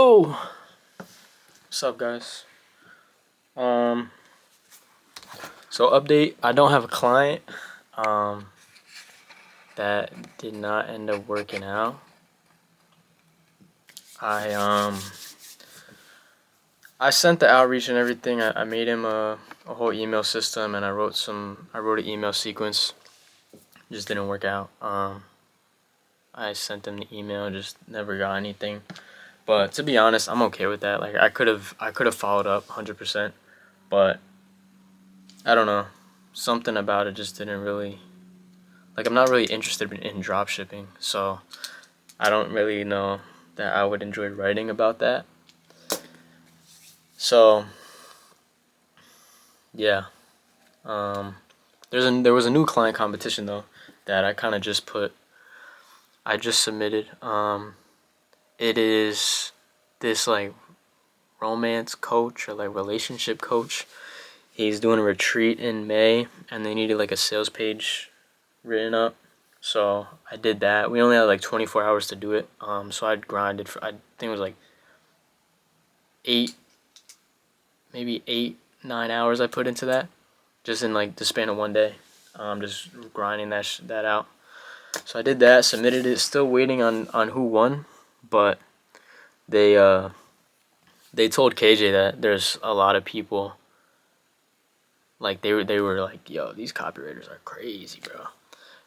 Yo, what's up, guys? So update. I don't have a client. That did not end up working out. I sent the outreach and everything. I made him a whole email system, and I wrote an email sequence. Just didn't work out. I sent him the email, just never got anything. But to be honest, I'm okay with that. Like I could have followed up 100%, but I don't know. Something about it just didn't really, like, I'm not really interested in drop shipping, so I don't really know that I would enjoy writing about that. So yeah, there was a new client competition though that I just submitted. It is this like romance coach or like relationship coach. He's doing a retreat in May, and they needed like a sales page written up. So I did that. We only had like 24 hours to do it. So I grinded for, I think it was like maybe 8-9 hours I put into that, just in like the span of one day. Just grinding that out. So I did that, submitted it. Still waiting on who won, but they told KJ that there's a lot of people. Like they were like, yo, these copywriters are crazy, bro.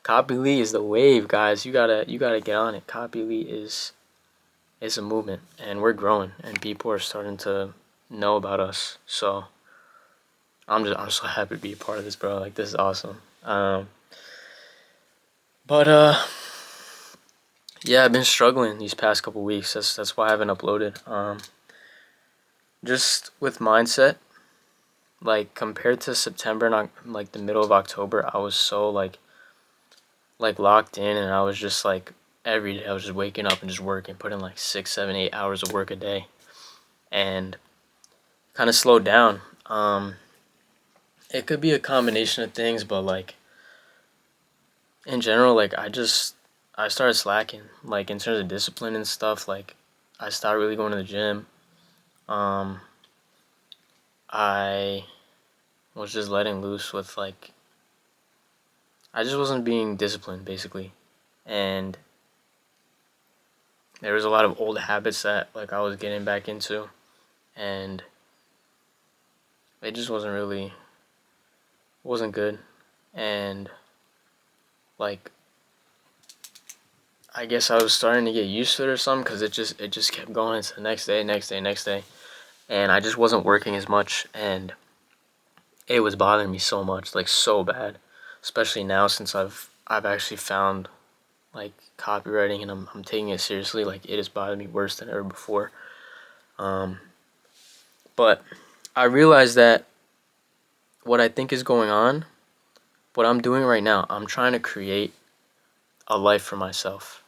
Copy is the wave, guys. You gotta get on it. Copy is a movement, and we're growing, and people are starting to know about us. So I'm so happy to be a part of this, bro. Like, this is awesome. But yeah, I've been struggling these past couple weeks. That's why I haven't uploaded. Just with mindset, like compared to September and like the middle of October, I was so like locked in, and I was just like every day I was just waking up and just working, putting like 6, 7, 8 hours of work a day, and kind of slowed down. It could be a combination of things, but like in general, like I started slacking, like in terms of discipline and stuff. Like I stopped really going to the gym. I was just letting loose with like, I just wasn't being disciplined basically, and there was a lot of old habits that like I was getting back into, and it just wasn't good. And like I guess I was starting to get used to it or something, because it just kept going into the next day, and I just wasn't working as much, and it was bothering me so much, like so bad, especially now since I've actually found like copywriting, and I'm taking it seriously. Like it has bothered me worse than ever before. But I realized that what I think is going on, what I'm doing right now, I'm trying to create a life for myself.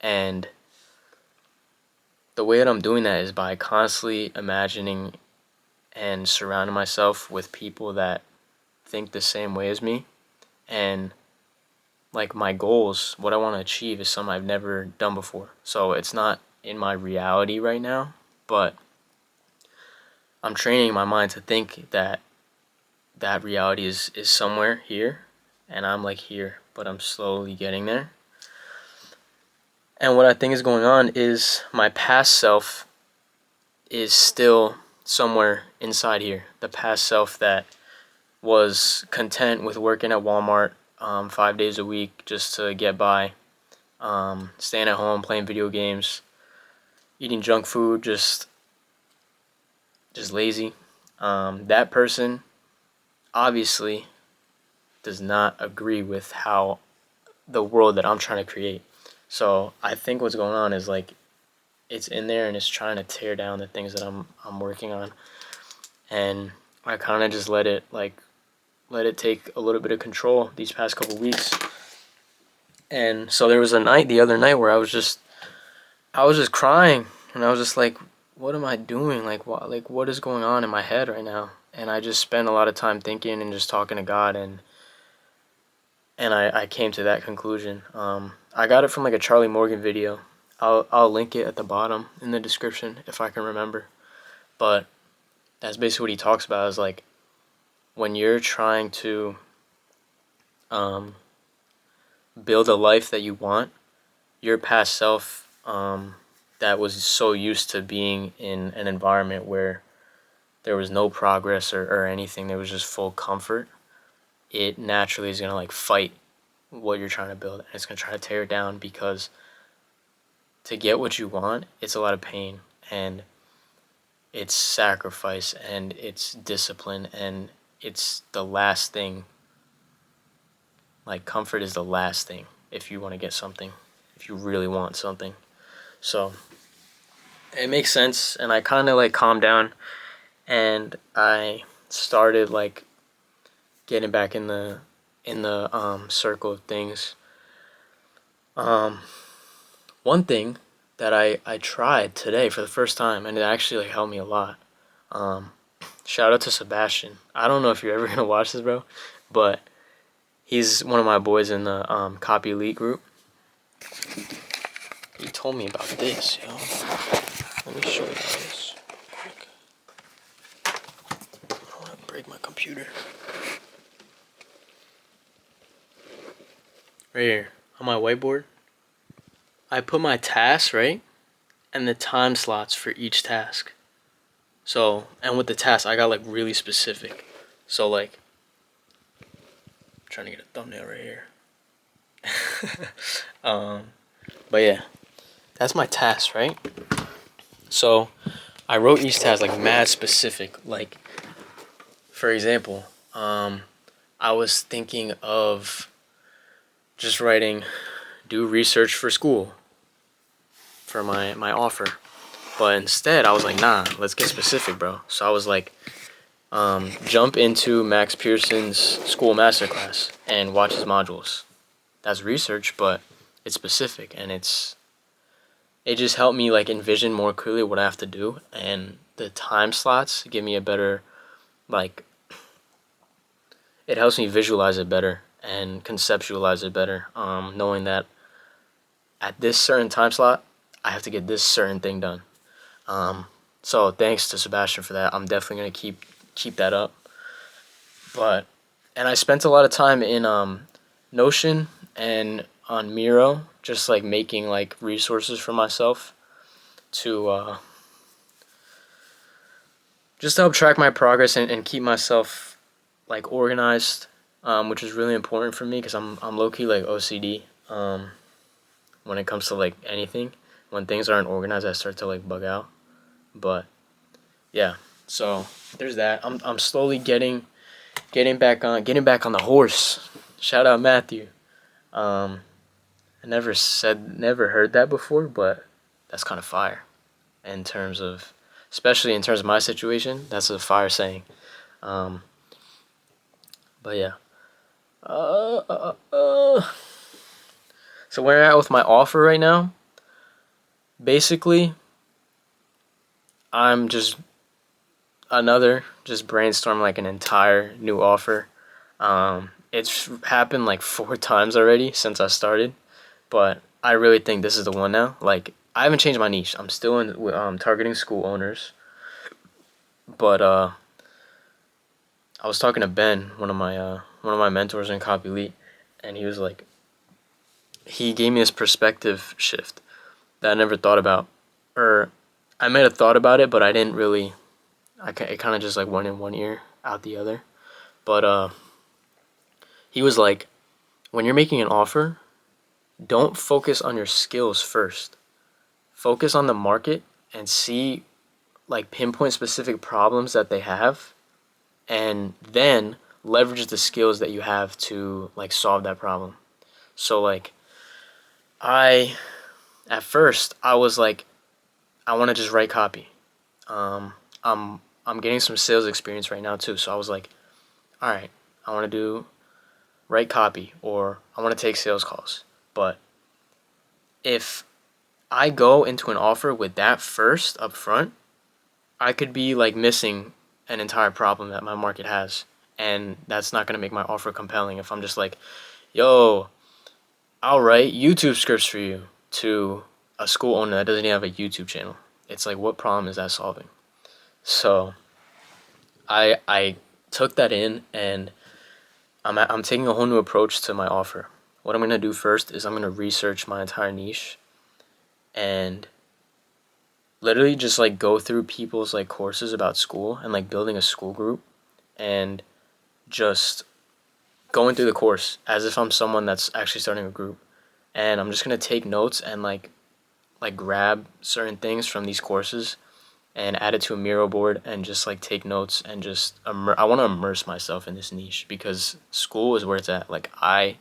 And the way that I'm doing that is by constantly imagining and surrounding myself with people that think the same way as me. And like my goals, what I want to achieve is something I've never done before. So it's not in my reality right now, but I'm training my mind to think that reality is somewhere here, and I'm like here, but I'm slowly getting there. And what I think is going on is my past self is still somewhere inside here. The past self that was content with working at Walmart 5 days a week just to get by, staying at home, playing video games, eating junk food, just lazy. That person obviously does not agree with how the world that I'm trying to create. So I think what's going on is like it's in there, and it's trying to tear down the things that I'm working on. And I kind of just let it take a little bit of control these past couple weeks. And so there was the other night where I was just crying, and I was just like, what am I doing? Like what is going on in my head right now? And I just spent a lot of time thinking and just talking to God, and I came to that conclusion. I got it from like a Charlie Morgan video. I'll link it at the bottom in the description if I can remember. But that's basically what he talks about, is like when you're trying to build a life that you want, your past self that was so used to being in an environment where there was no progress or anything, there was just full comfort, it naturally is going to like fight what you're trying to build, and it's going to try to tear it down, because to get what you want, it's a lot of pain, and it's sacrifice, and it's discipline, and it's the last thing. Like, comfort is the last thing if you want to get something, if you really want something. So it makes sense, and I kind of like calmed down, and I started like getting back in the circle of things. One thing that I tried today for the first time, and it actually like helped me a lot. Shout out to Sebastian. I don't know if you're ever gonna watch this, bro, but he's one of my boys in the Copy Elite group. He told me about this, yo. Let me show you this quick. I don't want to break my computer. Right here on my whiteboard, I put my tasks, right, and the time slots for each task. So, and with the task, I got like really specific. So like, I'm trying to get a thumbnail right here. But yeah, that's my task, right? So I wrote each task like mad specific. Like, for example, I was thinking of just writing, do research for school, for my offer. But instead, I was like, nah, let's get specific, bro. So I was like, jump into Max Pearson's school masterclass and watch his modules. That's research, but it's specific, and it just helped me like envision more clearly what I have to do, and the time slots give me a better, like, it helps me visualize it better and conceptualize it better, knowing that at this certain time slot, I have to get this certain thing done. So thanks to Sebastian for that. I'm definitely gonna keep that up. And I spent a lot of time in Notion and on Miro, just like making like resources for myself to just help track my progress and keep myself like organized, which is really important for me because I'm low key like OCD when it comes to like anything. When things aren't organized, I start to like bug out. But yeah, so there's that. I'm slowly getting back on the horse. Shout out Matthew. I never heard that before, but that's kind of fire. In terms of, especially in terms of my situation, that's a fire saying. But yeah. So where I'm at with my offer right now, basically, I'm just brainstorm like an entire new offer. It's happened like 4 times already since I started, but I really think this is the one now. Like, I haven't changed my niche. I'm still in targeting school owners, but I was talking to Ben, one of my mentors in Copy Elite, and he was like, he gave me this perspective shift that I never thought about, or I might have thought about it, but I didn't really. It kind of just like went in one ear, out the other. But he was like, when you're making an offer, don't focus on your skills first. Focus on the market and see, like, pinpoint specific problems that they have, and then leverage the skills that you have to like solve that problem. So like, at first I was like, I want to just write copy. I'm getting some sales experience right now too, so I was like, all right, I want to write copy, or I want to take sales calls. But if I go into an offer with that first up front, I could be like missing an entire problem that my market has, and that's not gonna make my offer compelling if I'm just like, yo, I'll write YouTube scripts for you, to a school owner that doesn't even have a YouTube channel. It's like, what problem is that solving? So I took that in, and I'm taking a whole new approach to my offer. What I'm gonna do first is I'm gonna research my entire niche and literally just like go through people's like courses about school and like building a school group and just going through the course as if I'm someone that's actually starting a group. And I'm just gonna take notes and like grab certain things from these courses and add it to a Miro board and just like take notes and just I want to immerse myself in this niche because school is where it's at. Like I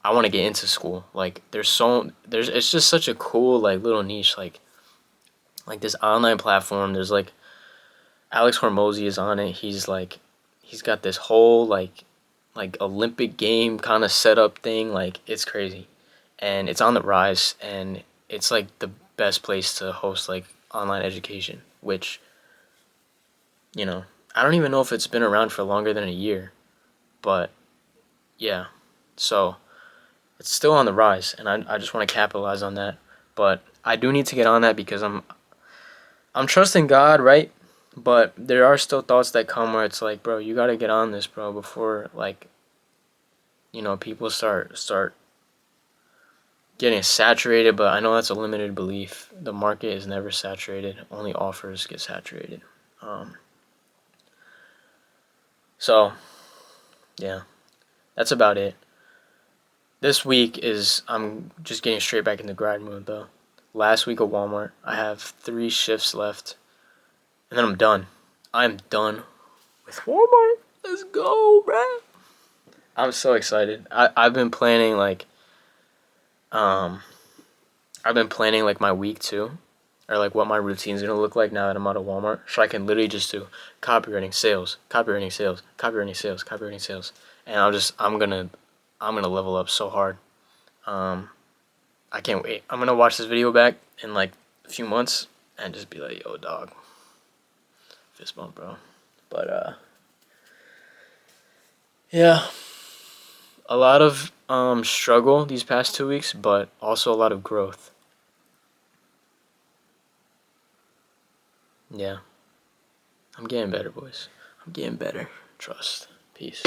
want to get into school. Like there's it's just such a cool like little niche like this online platform. There's like Alex Hormozy is on it. He's got this whole like Olympic game kind of setup thing. Like it's crazy, and it's on the rise. And it's like the best place to host like online education. Which I don't even know if it's been around for longer than a year, but yeah. So it's still on the rise, and I just want to capitalize on that. But I do need to get on that because I'm trusting God, right? But there are still thoughts that come where it's like, bro, you gotta get on this, bro, before like, people start getting saturated. But I know that's a limited belief. The market is never saturated. Only offers get saturated. So yeah, that's about it. This week I'm just getting straight back into grind mode though. Last week of Walmart, I have 3 shifts left, and then I'm done. I'm done with Walmart. Let's go, bruh. I'm so excited. I've been planning um my week too, or like what my routine's gonna look like now that I'm out of Walmart, so I can literally just do copywriting, sales, copywriting, sales, copywriting, sales, copywriting, sales, and I'm gonna level up so hard. Um, I can't wait. I'm gonna watch this video back in like a few months and just be like, yo, dog, fist bump, bro. But yeah, a lot of struggle these past 2 weeks, but also a lot of growth. Yeah, I'm getting better, boys. I'm getting better. Trust. Peace.